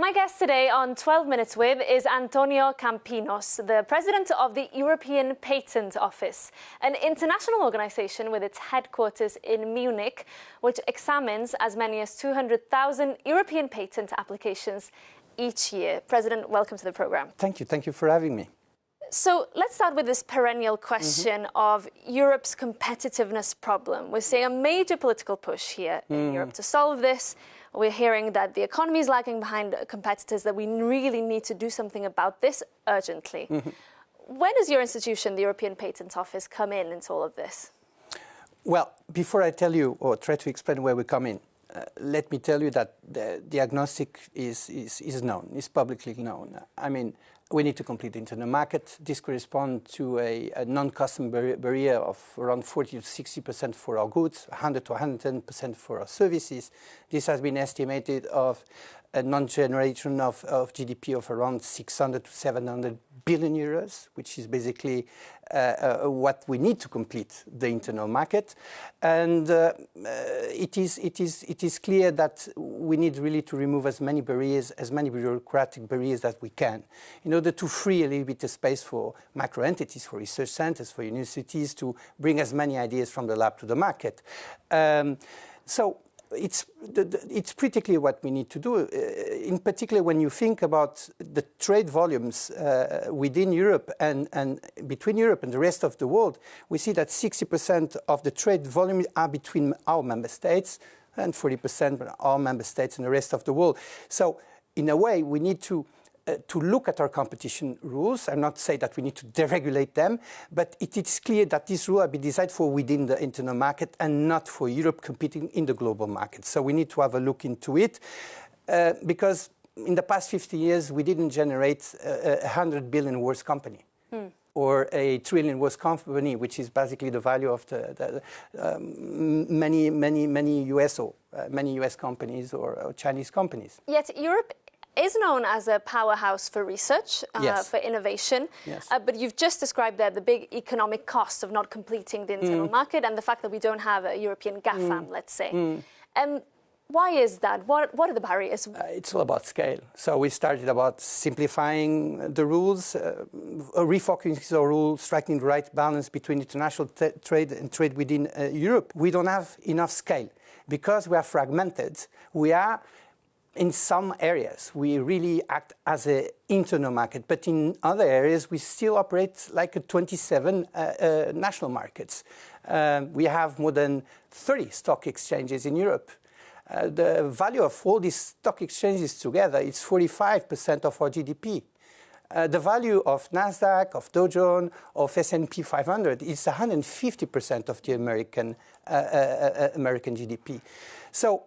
My guest today on 12 Minutes With is António Campinos, the president of the European Patent Office, an international organization with its headquarters in Munich, which examines as many as 200,000 European patent applications each year. President, welcome to the program. Thank you. Thank you for having me. So let's start with this perennial question of Europe's competitiveness problem. We're seeing a major political push here in Europe to solve this. We're hearing that the economy is lagging behind competitors, that we really need to do something about this urgently. When does your institution, the European Patent Office, come into all of this? Well, before I tell you or try to explain where we come in, let me tell you that the diagnostic is known, is publicly known. I mean, we need to complete the internal market. This corresponds to a non-custom barrier of around 40 to 60% for our goods, 100 to 110% for our services. This has been estimated of a non-generation of GDP of around 600 to 700 billion euros, which is basically what we need to complete the internal market. And it is clear that we need really to remove as many barriers, as many bureaucratic barriers as we can, in order to free a little bit of space for micro entities, for research centers, for universities to bring as many ideas from the lab to the market. So it's pretty clear what we need to do. In particular, when you think about the trade volumes within Europe and between Europe and the rest of the world, we see that 60% of the trade volumes are between our member states and 40% between our member states and the rest of the world. So, in a way, we need to look at our competition rules. I'm not saying that we need to deregulate them, but it is clear that these rules are being designed for within the internal market and not for Europe competing in the global market. So we need to have a look into it because in the past 50 years, we didn't generate a 100 billion worth company. Or a trillion worth company, which is basically the value of many US companies or Chinese companies. Yet Europe is known as a powerhouse for research, for innovation. Yes. But you've just described there the big economic cost of not completing the internal market and the fact that we don't have a European GAFAM, let's say. Why is that? What are the barriers? It's all about scale. So we started about simplifying the rules, refocusing the rules, striking the right balance between international trade and trade within Europe. We don't have enough scale because we are fragmented. We are in some areas, we really act as an internal market, but in other areas, we still operate like a 27 national markets. We have more than 30 stock exchanges in Europe. The value of all these stock exchanges together is 45% of our GDP. The value of NASDAQ, of Dow Jones, of S&P 500 is 150% of the American GDP. So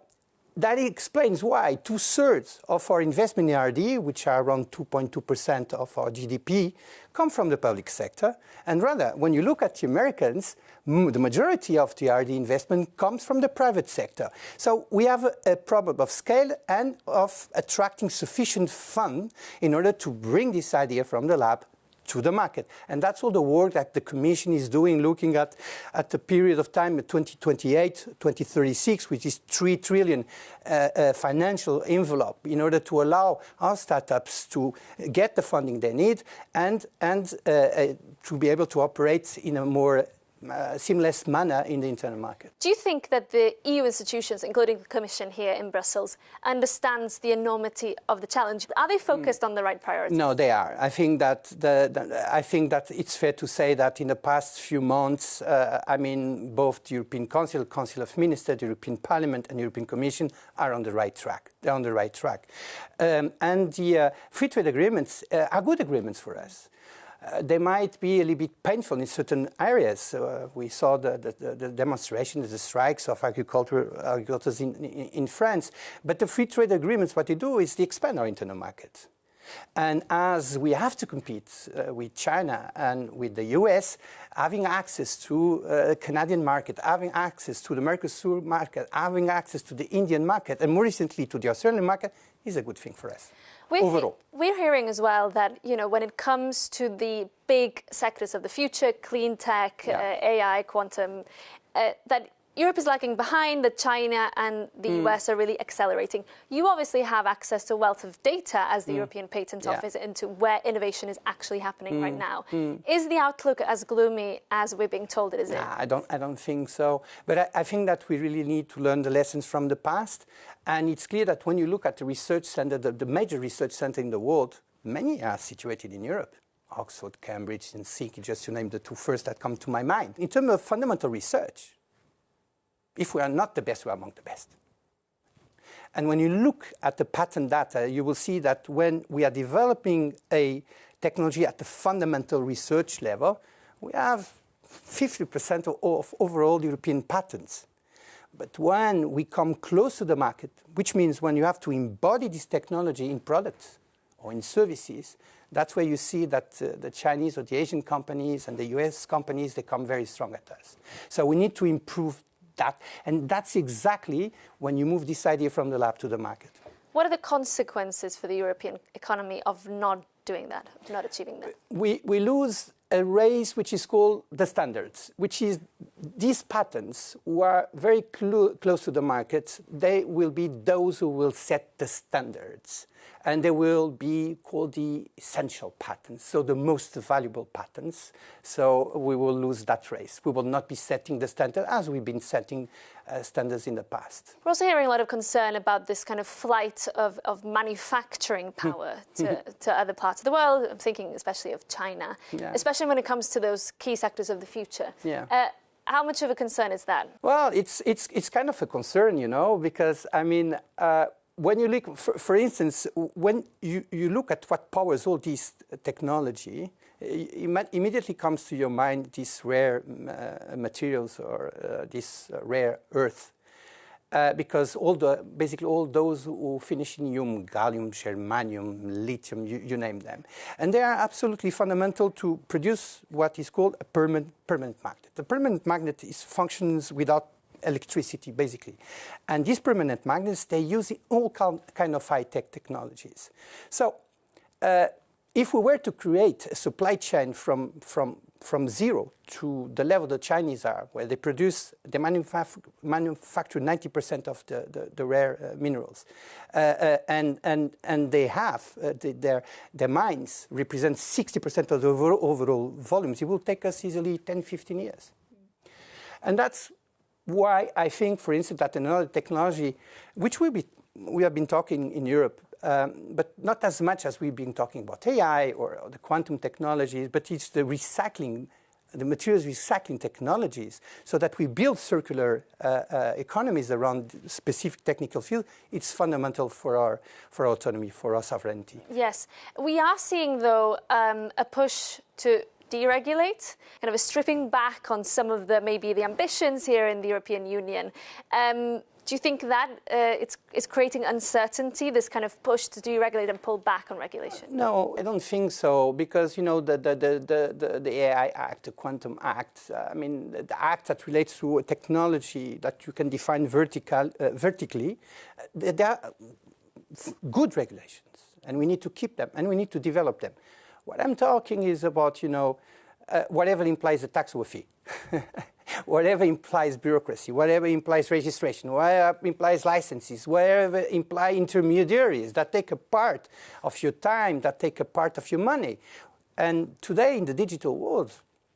that explains why 2/3 of our investment in R&D, which are around 2.2% of our GDP, come from the public sector. And rather, when you look at the Americans, the majority of the R&D investment comes from the private sector. So we have a problem of scale and of attracting sufficient fund in order to bring this idea from the lab to the market. And that's all the work that the Commission is doing, looking at the period of time, 2028, 2036, which is 3 trillion financial envelope in order to allow our startups to get the funding they need and to be able to operate in a more seamless manner in the internal market. Do you think that the EU institutions, including the Commission here in Brussels, understands the enormity of the challenge? Are they focused on the right priorities? No, they are. I think that it's fair to say that in the past few months, both the European Council, Council of Ministers, the European Parliament, and the European Commission are on the right track. They're on the right track, and the free trade agreements are good agreements for us. They might be a little bit painful in certain areas. We saw the demonstrations, the strikes of agricultors in France. But the free trade agreements, what they do is they expand our internal market. And as we have to compete with China and with the US, having access to the Canadian market, having access to the Mercosur market, having access to the Indian market, and more recently to the Australian market, is a good thing for us. We're hearing as well that, when it comes to the big sectors of the future, clean tech, AI, quantum, that Europe is lagging behind, that China and the US are really accelerating. You obviously have access to a wealth of data as the European Patent Office into where innovation is actually happening right now. Is the outlook as gloomy as we're being told it is? I don't think so. But I think that we really need to learn the lessons from the past. And it's clear that when you look at the research center, the major research center in the world, many are situated in Europe. Oxford, Cambridge, and Helsinki, just to name the two first that come to my mind. In terms of fundamental research, if we are not the best, we are among the best. And when you look at the patent data, you will see that when we are developing a technology at the fundamental research level, we have 50% of overall European patents. But when we come close to the market, which means when you have to embody this technology in products or in services, that's where you see that the Chinese or the Asian companies and the US companies, they come very strong at us. So we need to improve that. And that's exactly when you move this idea from the lab to the market. What are the consequences for the European economy of not doing that, of not achieving that? We lose a race which is called the standards, which is these patents who are very close to the market, they will be those who will set the standards. And they will be called the essential patents, so the most valuable patents. So we will lose that race. We will not be setting the standard as we've been setting standards in the past. We're also hearing a lot of concern about this kind of flight of manufacturing power to other parts of the world. I'm thinking especially of China, especially when it comes to those key sectors of the future. How much of a concern is that? Well, it's kind of a concern, you know, because, I mean, when you look, for instance, when you look at what powers all this technology, immediately comes to your mind these rare materials or this rare earth. Because basically all those who finish in uranium, gallium, germanium, lithium, you name them. And they are absolutely fundamental to produce what is called a permanent magnet. The permanent magnet functions without electricity, basically. And these permanent magnets, they use all kind of high-tech technologies. So if we were to create a supply chain from zero to the level the Chinese are, where they manufacture 90% of the rare minerals, and they have their mines represent 60% of the overall volumes, it will take us easily 10, 15 years. And that's why I think, for instance, that another technology, which we have been talking in Europe, but not as much as we've been talking about AI or the quantum technologies, but it's the recycling, the materials recycling technologies, so that we build circular economies around specific technical fields. It's fundamental for our autonomy, for our sovereignty. Yes. We are seeing, though, a push to deregulate, kind of a stripping back on some of maybe the ambitions here in the European Union. Do you think that it's creating uncertainty, this kind of push to deregulate and pull back on regulation? No, I don't think so, because, you know, the AI Act, the Quantum Act, I mean, the act that relates to a technology that you can define vertically, they are good regulations, and we need to keep them, and we need to develop them. What I'm talking is about, you know, whatever implies a tax or a fee. Whatever implies bureaucracy, whatever implies registration, whatever implies licenses, whatever imply intermediaries that take a part of your time, that take a part of your money. And today in the digital world,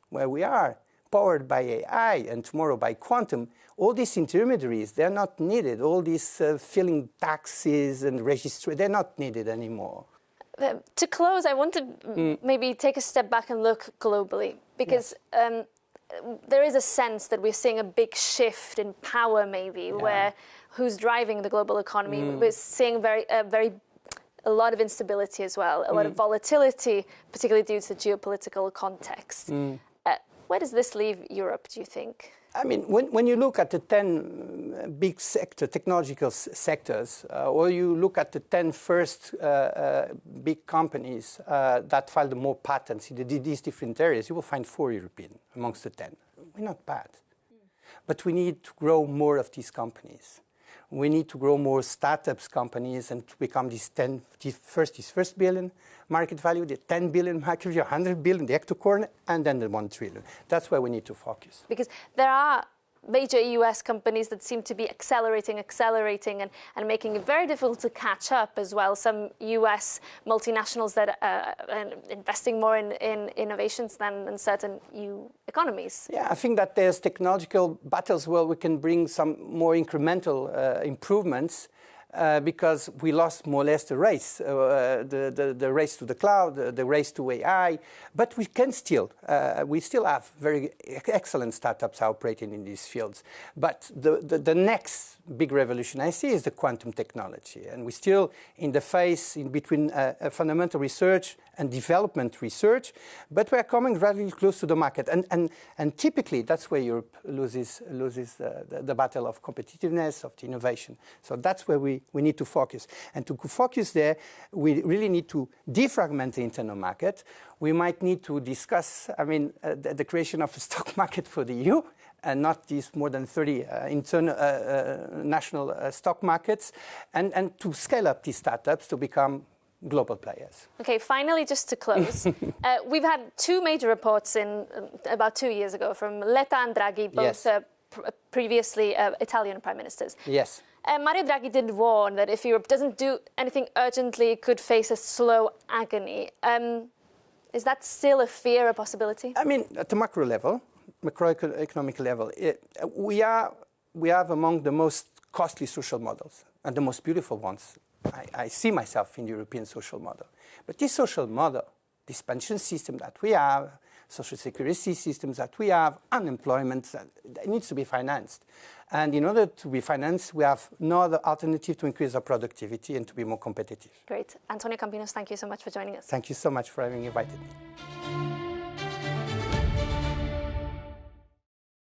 where we are, powered by AI and tomorrow by quantum, all these intermediaries, they're not needed. All these filling taxes and registration, they're not needed anymore. To close, I want to maybe take a step back and look globally, because there is a sense that we're seeing a big shift in power, maybe, where who's driving the global economy. We're seeing a lot of instability as well, a lot of volatility, particularly due to the geopolitical context. Where does this leave Europe, do you think? I mean, when you look at the 10 big technological sectors, or you look at the 10 first big companies that filed more patents in these different areas, you will find 4 European amongst the 10. We're not bad. But we need to grow more of these companies. We need to grow more startups companies and to become these first billion market value, the 10 billion market value, 100 billion, the hectocorn, and then the 1 trillion. That's where we need to focus. Because there are major US companies that seem to be accelerating, and making it very difficult to catch up as well. Some US multinationals that are investing more in innovations than in certain EU economies. Yeah, I think that there's technological battles where we can bring some more incremental improvements. Because we lost more or less the race, the race to the cloud, the race to AI, but we still have very excellent startups operating in these fields. But the next big revolution I see is the quantum technology, and we're still in the phase in between fundamental research and development research, but we're coming relatively close to the market, and typically that's where Europe loses the battle of competitiveness, of the innovation. So that's where we need to focus, and to focus there, we really need to defragment the internal market. We might need to discuss, the creation of a stock market for the EU, and not these more than 30 internal national stock markets, and to scale up these startups to become global players. Okay, finally, just to close, we've had two major reports in about 2 years ago from Letta and Draghi, both Yes. Previously Italian prime ministers. Yes. Mario Draghi did warn that if Europe doesn't do anything urgently, it could face a slow agony. Is that still a fear, a possibility? At the macro level, macroeconomic level, we have among the most costly social models and the most beautiful ones. I see myself in the European social model. But this social model, this pension system that we have, social security systems that we have, unemployment, that needs to be financed. And in order to be financed, we have no other alternative to increase our productivity and to be more competitive. Great. António Campinos, thank you so much for joining us. Thank you so much for having invited me.